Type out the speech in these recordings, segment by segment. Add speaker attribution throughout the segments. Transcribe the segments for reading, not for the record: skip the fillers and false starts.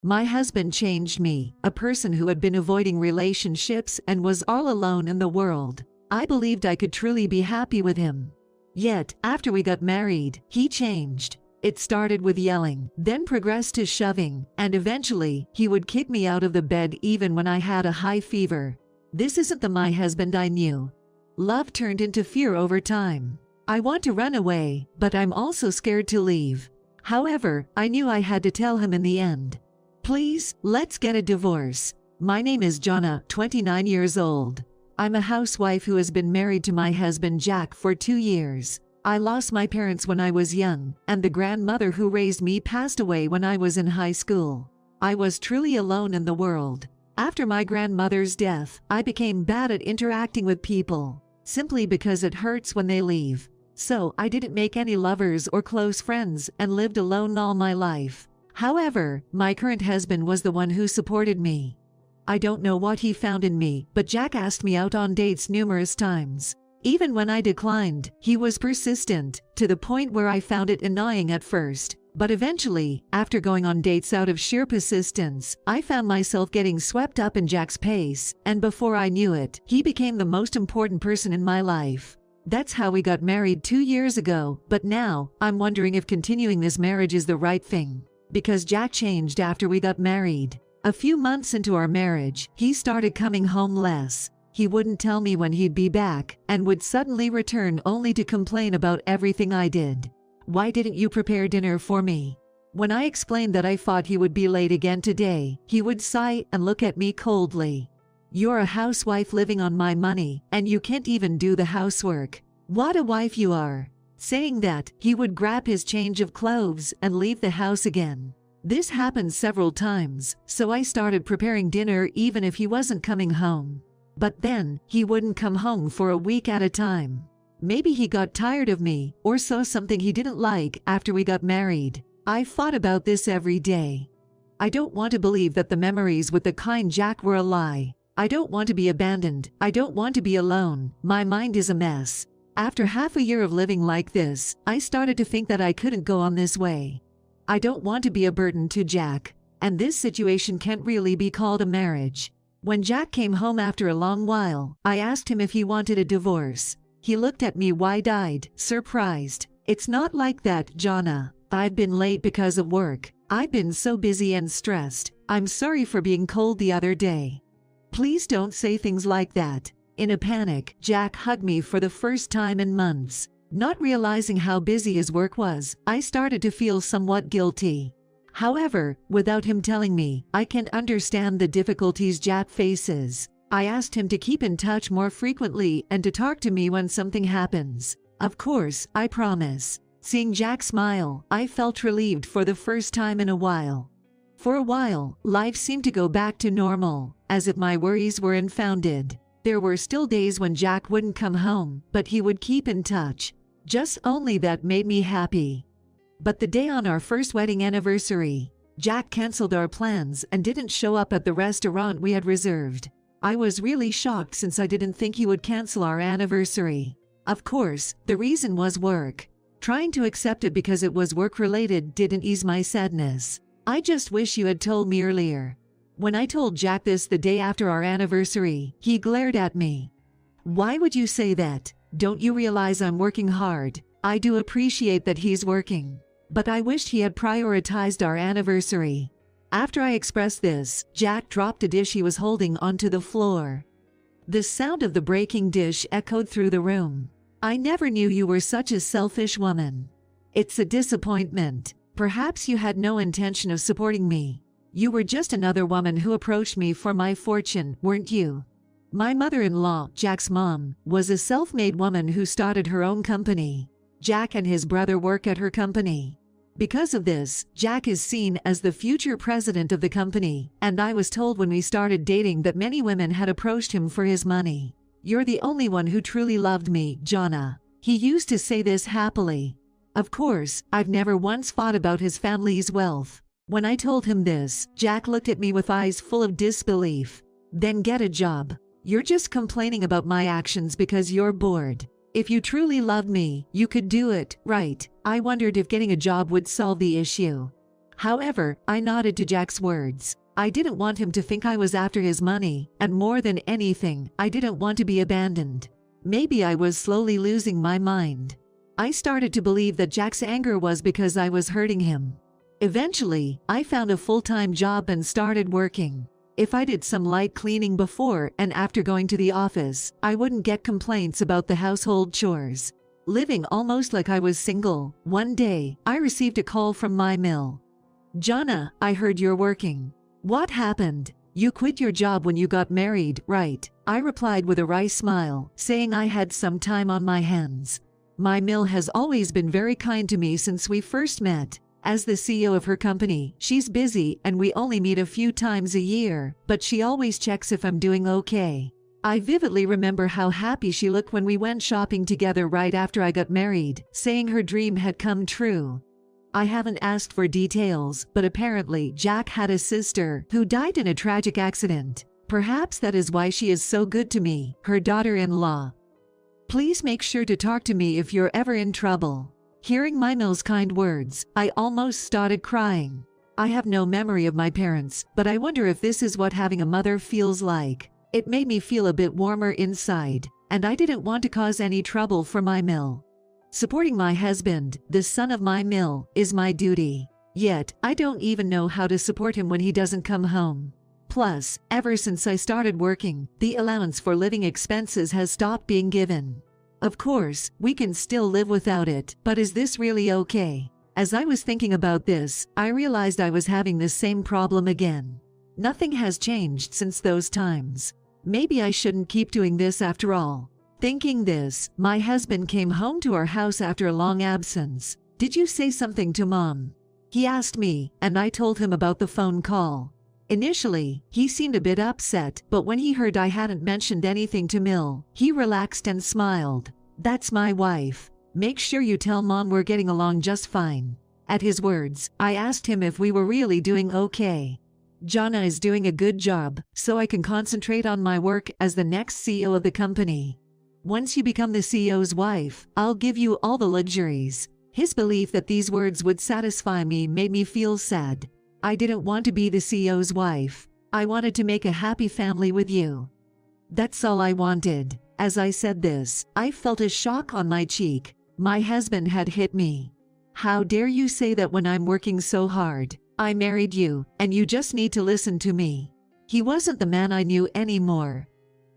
Speaker 1: My husband changed me, a person who had been avoiding relationships and was all alone in the world. I believed I could truly be happy with him. Yet, after we got married, he changed. It started with yelling, then progressed to shoving, and eventually, he would kick me out of the bed even when I had a high fever. This isn't the my husband I knew. Love turned into fear over time. I want to run away, but I'm also scared to leave. However, I knew I had to tell him in the end. Please, let's get a divorce. My name is Jonna, 29 years old. I'm a housewife who has been married to my husband Jack for 2 years. I lost my parents when I was young, and the grandmother who raised me passed away when I was in high school. I was truly alone in the world. After my grandmother's death, I became bad at interacting with people, simply because it hurts when they leave. So I didn't make any lovers or close friends and lived alone all my life. However, my current husband was the one who supported me. I don't know what he found in me, but Jack asked me out on dates numerous times. Even when I declined, he was persistent, to the point where I found it annoying at first. But eventually, after going on dates out of sheer persistence, I found myself getting swept up in Jack's pace, and before I knew it, he became the most important person in my life. That's how we got married 2 years ago, but now, I'm wondering if continuing this marriage is the right thing. Because Jack changed after we got married. A few months into our marriage, he started coming home less. He wouldn't tell me when he'd be back, and would suddenly return only to complain about everything I did. Why didn't you prepare dinner for me? When I explained that I thought he would be late again today, he would sigh and look at me coldly. You're a housewife living on my money, and you can't even do the housework. What a wife you are. Saying that, he would grab his change of clothes and leave the house again. This happened several times, so I started preparing dinner even if he wasn't coming home. But then, he wouldn't come home for a week at a time. Maybe he got tired of me, or saw something he didn't like after we got married. I thought about this every day. I don't want to believe that the memories with the kind Jack were a lie. I don't want to be abandoned. I don't want to be alone. My mind is a mess. After half a year of living like this, I started to think that I couldn't go on this way. I don't want to be a burden to Jack, and this situation can't really be called a marriage. When Jack came home after a long while, I asked him if he wanted a divorce. He looked at me wide-eyed, surprised. It's not like that, Jonna. I've been late because of work. I've been so busy and stressed. I'm sorry for being cold the other day. Please don't say things like that. In a panic, Jack hugged me for the first time in months. Not realizing how busy his work was, I started to feel somewhat guilty. However, without him telling me, I can understand the difficulties Jack faces. I asked him to keep in touch more frequently and to talk to me when something happens. Of course, I promise. Seeing Jack smile, I felt relieved for the first time in a while. For a while, life seemed to go back to normal, as if my worries were unfounded. There were still days when Jack wouldn't come home, but he would keep in touch. Just only that made me happy. But the day on our first wedding anniversary, Jack canceled our plans and didn't show up at the restaurant we had reserved. I was really shocked since I didn't think he would cancel our anniversary. Of course, the reason was work. Trying to accept it because it was work-related didn't ease my sadness. I just wish you had told me earlier. When I told Jack this the day after our anniversary, he glared at me. Why would you say that? Don't you realize I'm working hard? I do appreciate that he's working. But I wished he had prioritized our anniversary. After I expressed this, Jack dropped a dish he was holding onto the floor. The sound of the breaking dish echoed through the room. I never knew you were such a selfish woman. It's a disappointment. Perhaps you had no intention of supporting me. You were just another woman who approached me for my fortune, weren't you? My mother-in-law, Jack's mom, was a self-made woman who started her own company. Jack and his brother work at her company. Because of this, Jack is seen as the future president of the company, and I was told when we started dating that many women had approached him for his money. You're the only one who truly loved me, Jonna. He used to say this happily. Of course, I've never once thought about his family's wealth. When I told him this, Jack looked at me with eyes full of disbelief. Then get a job. You're just complaining about my actions because you're bored. If you truly loved me, you could do it, right? I wondered if getting a job would solve the issue. However, I nodded to Jack's words. I didn't want him to think I was after his money, and more than anything, I didn't want to be abandoned. Maybe I was slowly losing my mind. I started to believe that Jack's anger was because I was hurting him. Eventually, I found a full-time job and started working. If I did some light cleaning before and after going to the office, I wouldn't get complaints about the household chores. Living almost like I was single, one day, I received a call from my mill. "Jonna, I heard you're working. What happened? You quit your job when you got married, right?" I replied with a wry smile, saying I had some time on my hands. My mill has always been very kind to me since we first met. As the CEO of her company, she's busy and we only meet a few times a year, but she always checks if I'm doing okay. I vividly remember how happy she looked when we went shopping together right after I got married, saying her dream had come true. I haven't asked for details, but apparently Jack had a sister who died in a tragic accident. Perhaps that is why she is so good to me, her daughter-in-law. Please make sure to talk to me if you're ever in trouble. Hearing my mill's kind words, I almost started crying. I have no memory of my parents, but I wonder if this is what having a mother feels like. It made me feel a bit warmer inside, and I didn't want to cause any trouble for my mill. Supporting my husband, the son of my mill, is my duty. Yet, I don't even know how to support him when he doesn't come home. Plus, ever since I started working, the allowance for living expenses has stopped being given. Of course, we can still live without it, but is this really okay? As I was thinking about this, I realized I was having the same problem again. Nothing has changed since those times. Maybe I shouldn't keep doing this after all. Thinking this, my husband came home to our house after a long absence. "Did you say something to Mom?" he asked me, and I told him about the phone call. Initially, he seemed a bit upset, but when he heard I hadn't mentioned anything to Mill, he relaxed and smiled. "That's my wife. Make sure you tell Mom we're getting along just fine." At his words, I asked him if we were really doing okay. "Jonna is doing a good job, so I can concentrate on my work as the next CEO of the company. Once you become the CEO's wife, I'll give you all the luxuries." His belief that these words would satisfy me made me feel sad. I didn't want to be the CEO's wife. I wanted to make a happy family with you. That's all I wanted. As I said this, I felt a shock on my cheek. My husband had hit me. "How dare you say that when I'm working so hard? I married you, and you just need to listen to me." He wasn't the man I knew anymore.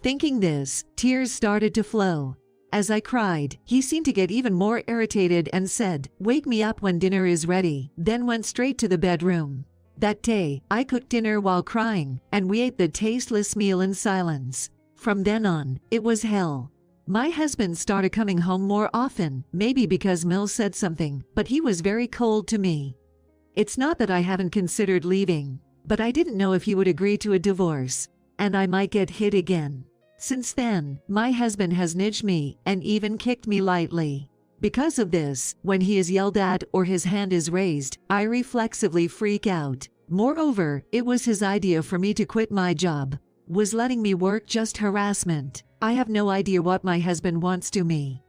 Speaker 1: Thinking this, tears started to flow. As I cried, he seemed to get even more irritated and said, "Wake me up when dinner is ready," then went straight to the bedroom. That day, I cooked dinner while crying, and we ate the tasteless meal in silence. From then on, it was hell. My husband started coming home more often, maybe because Mill said something, but he was very cold to me. It's not that I haven't considered leaving, but I didn't know if he would agree to a divorce, and I might get hit again. Since then, my husband has nudged me and even kicked me lightly. Because of this, when he is yelled at or his hand is raised, I reflexively freak out. Moreover, it was his idea for me to quit my job. Was letting me work just harassment? I have no idea what my husband wants to me.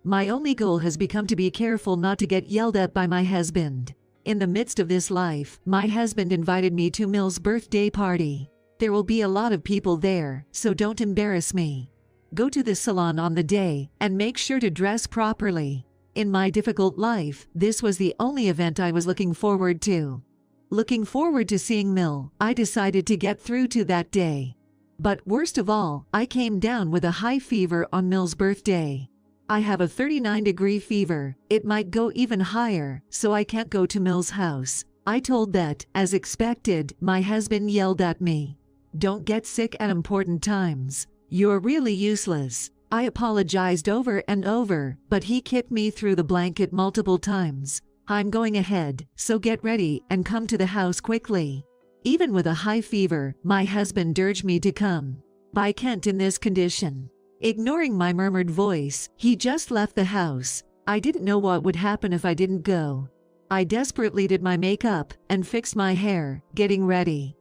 Speaker 1: My only goal has become to be careful not to get yelled at by my husband. In the midst of this life, my husband invited me to Mill's birthday party. There will be a lot of people there, so don't embarrass me. Go to the salon on the day, and make sure to dress properly. In my difficult life, this was the only event I was looking forward to. Looking forward to seeing Mill, I decided to get through to that day. But worst of all, I came down with a high fever on Mill's birthday. I have a 39-degree fever, it might go even higher, so I can't go to Mill's house. I told that, as expected, my husband yelled at me. "Don't get sick at important times. You're really useless." I apologized over and over, but he kicked me through the blanket multiple times. "I'm going ahead, so get ready and come to the house quickly." Even with a high fever, my husband urged me to come. I can't in this condition. Ignoring my murmured voice, he just left the house. I didn't know what would happen if I didn't go. I desperately did my makeup and fixed my hair, getting ready.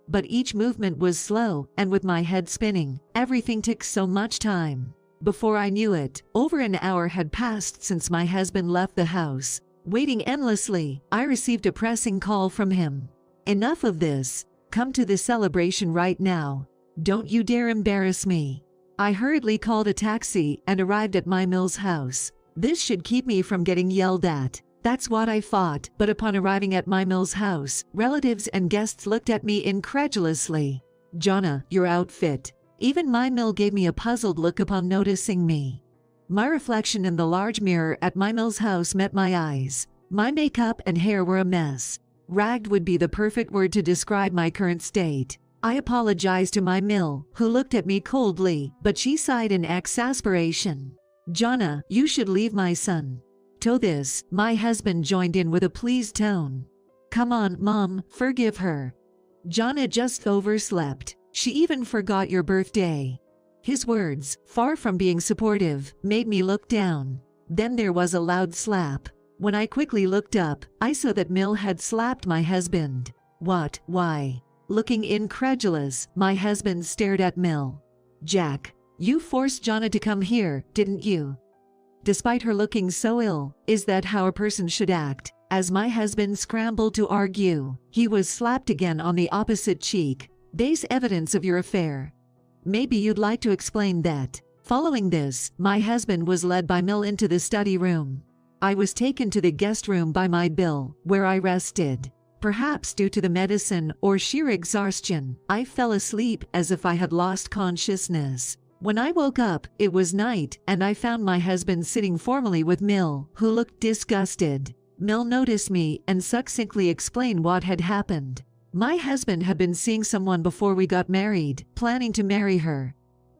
Speaker 1: But each movement was slow, and with my head spinning, everything took so much time. Before I knew it, over an hour had passed since my husband left the house. Waiting endlessly, I received a pressing call from him. Enough of this. Come to the celebration right now. Don't you dare embarrass me. I hurriedly called a taxi and arrived at my Mill's house. This should keep me from getting yelled at. That's what I thought, but upon arriving at my Mill's house, relatives and guests looked at me incredulously. "Jonna, your outfit." Even my Mill gave me a puzzled look upon noticing me. My reflection in the large mirror at my Mill's house met my eyes. My makeup and hair were a mess. Ragged would be the perfect word to describe my current state. I apologized to my Mill, who looked at me coldly, but she sighed in exasperation. "Jonna, you should leave my son." To this, my husband joined in with a pleased tone. "Come on, Mom, forgive her. Jonna just overslept. She even forgot your birthday." His words, far from being supportive, made me look down. Then there was a loud slap. When I quickly looked up, I saw that Mill had slapped my husband. "What? Why?" Looking incredulous, my husband stared at Mill. "Jack, you forced Jonna to come here, didn't you?" Despite her looking so ill, is that how a person should act? As my husband scrambled to argue, he was slapped again on the opposite cheek. "There's evidence of your affair. Maybe you'd like to explain that." Following this, my husband was led by Mill into the study room. I was taken to the guest room by my Bill, where I rested. Perhaps due to the medicine or sheer exhaustion, I fell asleep as if I had lost consciousness. When I woke up, it was night, and I found my husband sitting formally with Mill, who looked disgusted. Mill noticed me and succinctly explained what had happened. My husband had been seeing someone before we got married, planning to marry her.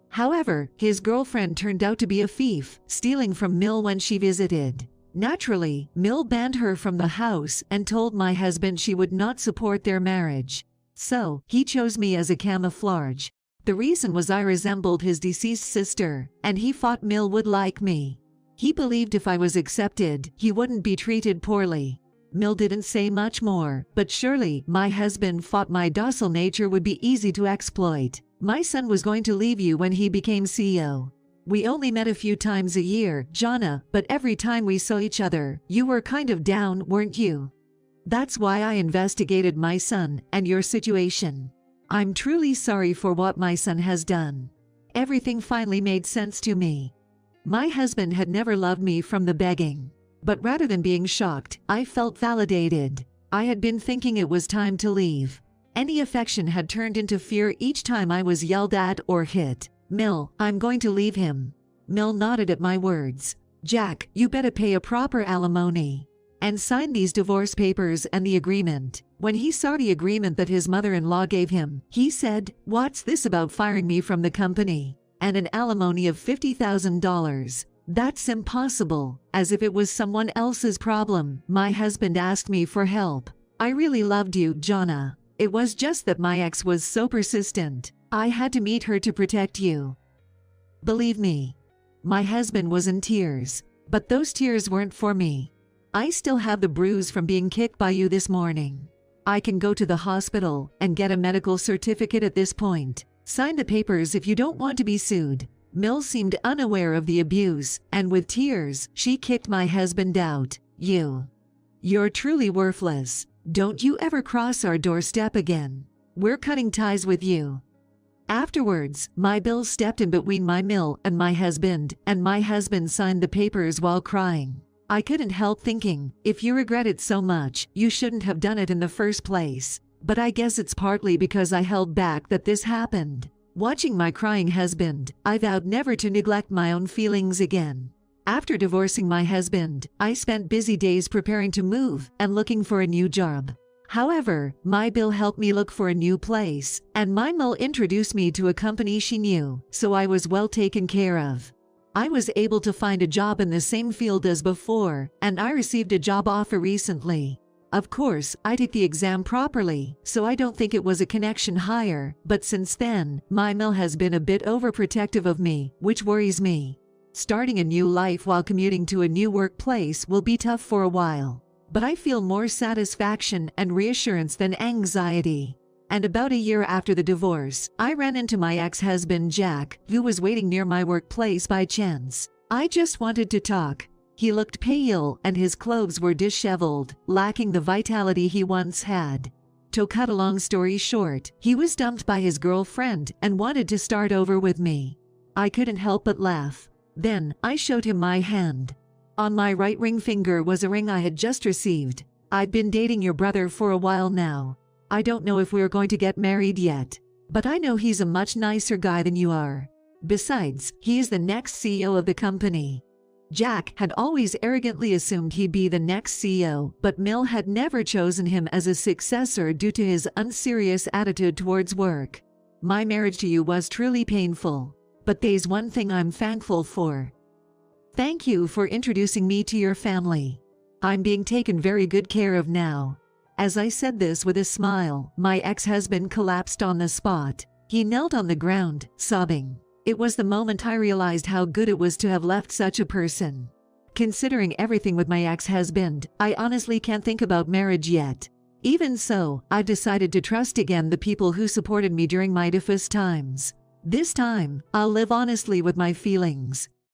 Speaker 1: However, his girlfriend turned out to be a thief, stealing from Mill when she visited. Naturally, Mill banned her from the house and told my husband she would not support their marriage. So, he chose me as a camouflage. The reason was I resembled his deceased sister, and he thought Mill would like me. He believed if I was accepted, he wouldn't be treated poorly. Mill didn't say much more, but surely my husband thought my docile nature would be easy to exploit. "My son was going to leave you when he became CEO. We only met a few times a year, Jonna, but every time we saw each other, you were kind of down, weren't you? That's why I investigated my son and your situation. I'm truly sorry for what my son has done." Everything finally made sense to me. My husband had never loved me from the begging. But rather than being shocked, I felt validated. I had been thinking it was time to leave. Any affection had turned into fear each time I was yelled at or hit. "Mill, I'm going to leave him." Mill nodded at my words. "Jack, you better pay a proper alimony and sign these divorce papers and the agreement." When he saw the agreement that his mother-in-law gave him, he said, "What's this about firing me from the company? And an alimony of $50,000. That's impossible." As if it was someone else's problem, my husband asked me for help. "I really loved you, Jonna. It was just that my ex was so persistent. I had to meet her to protect you." Believe me, my husband was in tears. But those tears weren't for me. "I still have the bruise from being kicked by you this morning. I can go to the hospital and get a medical certificate at this point. Sign the papers if you don't want to be sued." Mill seemed unaware of the abuse, and with tears, she kicked my husband out. You're truly worthless. Don't you ever cross our doorstep again. We're cutting ties with you." Afterwards, my Bill stepped in between my Mill and my husband signed the papers while crying. I couldn't help thinking, if you regret it so much, you shouldn't have done it in the first place. But I guess it's partly because I held back that this happened. Watching my crying husband, I vowed never to neglect my own feelings again. After divorcing my husband, I spent busy days preparing to move and looking for a new job. However, my Bill helped me look for a new place, and my Mill introduced me to a company she knew, so I was well taken care of. I was able to find a job in the same field as before, and I received a job offer recently. Of course, I took the exam properly, so I don't think it was a connection hire, but since then, my Mill has been a bit overprotective of me, which worries me. Starting a new life while commuting to a new workplace will be tough for a while, but I feel more satisfaction and reassurance than anxiety. And about a year after the divorce, I ran into my ex-husband Jack, who was waiting near my workplace by chance. I just wanted to talk. He looked pale and his clothes were disheveled, lacking the vitality he once had. To cut a long story short, he was dumped by his girlfriend and wanted to start over with me. I couldn't help but laugh. Then, I showed him my hand. On my right ring finger was a ring I had just received. "I've been dating your brother for a while now. I don't know if we're going to get married yet, but I know he's a much nicer guy than you are. Besides, he is the next CEO of the company." Jack had always arrogantly assumed he'd be the next CEO, but Mill had never chosen him as a successor due to his unserious attitude towards work. "My marriage to you was truly painful, but there's one thing I'm thankful for. Thank you for introducing me to your family. I'm being taken very good care of now." As I said this with a smile, my ex-husband collapsed on the spot. He knelt on the ground, sobbing. It was the moment I realized how good it was to have left such a person. Considering everything with my ex-husband, I honestly can't think about marriage yet. Even so, I've decided to trust again the people who supported me during my toughest times. This time, I'll live honestly with my feelings.